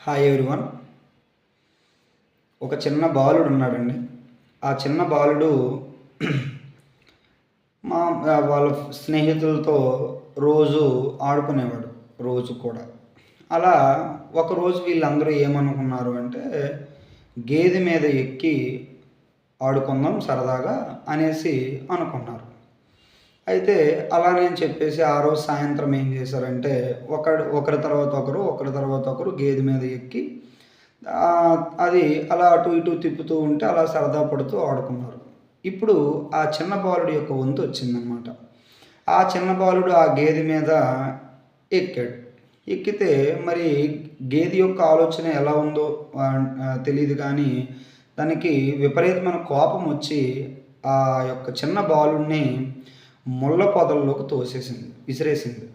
Hi everyone. ఒక చిన్న బాలుడు ఉన్నాడండి. ఆ చిన్న బాలుడు వాళ్ళ స్నేహితులతో రోజు ఆడుకునేవాడు, రోజు కూడా. అలా ఒకరోజు వీళ్ళందరూ ఏమనుకున్నారు అంటే, గేదె మీద ఎక్కి ఆడుకుందాం సరదాగా అనేసి అనుకున్నారు. అయితే అలానే అని చెప్పేసి ఆ రోజు సాయంత్రం ఏం చేశారంటే, ఒకరి తర్వాత ఒకరు గేదె మీద ఎక్కి అది అలా అటు ఇటు తిప్పుతూ ఉంటే అలా సరదా పడుతూ ఆడుకున్నారు. ఇప్పుడు ఆ చిన్న బాలుడి యొక్క వంతు వచ్చిందనమాట. ఆ చిన్న బాలుడు ఆ గేదె మీద ఎక్కాడు. ఎక్కితే మరి గేదె యొక్క ఆలోచన ఎలా ఉందో తెలీదు కానీ, దానికి విపరీతమైన కోపం వచ్చి ఆ యొక్క చిన్న బాలుడిని ముళ్ళ పొదల్లోకి విసిరేసింది.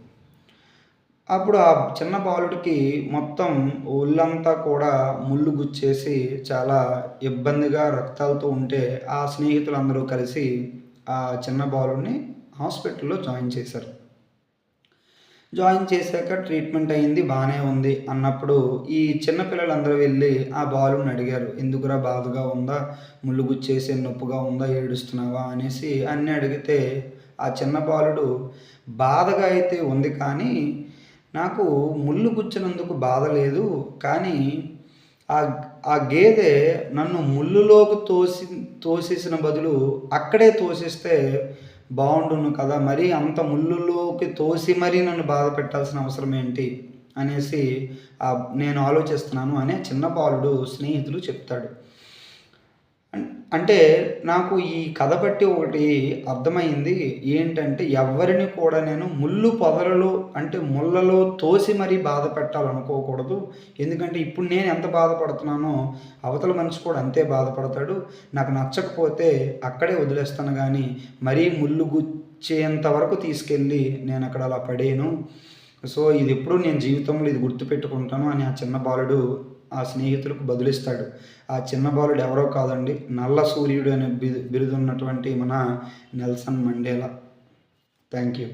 అప్పుడు ఆ చిన్న బాలుడికి మొత్తం ఒళ్ళంతా కూడా ముళ్ళు గుచ్చేసి చాలా ఇబ్బందిగా రక్తాలతో ఉంటే, ఆ స్నేహితులందరూ కలిసి ఆ చిన్న బాలుడిని హాస్పిటల్‌లో జాయిన్ చేశారు. జాయిన్ చేశాక ట్రీట్మెంట్ అయింది, బానే ఉంది అన్నప్పుడు ఈ చిన్న పిల్లలందరూ వెళ్ళి ఆ బాలుడిని అడిగారు. "ఎందుకురా బాధగా ఉందా? ముళ్ళు గుచ్చేసి నొప్పిగా ఉందా? ఏడుస్తున్నావా?" అనేసి అన్నీ అడిగితే ఆ చిన్న బాలుడు, "బాధగా అయితే ఉంది కానీ నాకు ముళ్ళు గుచ్చినందుకు బాధ లేదు. కానీ ఆ ఆ గేదె నన్ను ముల్లులోకి తోసేసిన బదులు అక్కడే తోసేస్తే బావుండును కదా! మరీ అంత ముల్లులోకి తోసి మరీ నన్ను బాధ పెట్టాల్సిన అవసరం ఏంటి?" అనేసి నేను ఆలోచిస్తున్నాను అనే చిన్న బాలుడు స్నేహితులు చెప్తాడు. అంటే నాకు ఈ కథ బట్టి ఒకటి అర్థమైంది. ఏంటంటే ఎవ్వరిని కూడా నేను ముళ్ళు పొదలలో అంటే ముళ్ళలో తోసి మరీ బాధ పెట్టాలనుకోకూడదు. ఎందుకంటే ఇప్పుడు నేను ఎంత బాధపడుతున్నానో అవతల మనిషి కూడా అంతే బాధపడతాడు. నాకు నచ్చకపోతే అక్కడే వదిలేస్తాను గానీ మరీ ముళ్ళు గుచ్చేంత వరకు తీసుకెళ్ళి నేనక్కడ అలా పడేయను. సో ఇది ఎప్పుడూ నేను జీవితంలో ఇది గుర్తుపెట్టుకుంటాను అని ఆ చిన్న బాలుడు ఆ స్నేహితులకు బదులిస్తాడు. ఆ చిన్న బాలుడు ఎవరో కాదండి, నల్ల సూర్యుడు అనే బిరుదున్నటువంటి మన నెల్సన్ మండేలా. Thank you.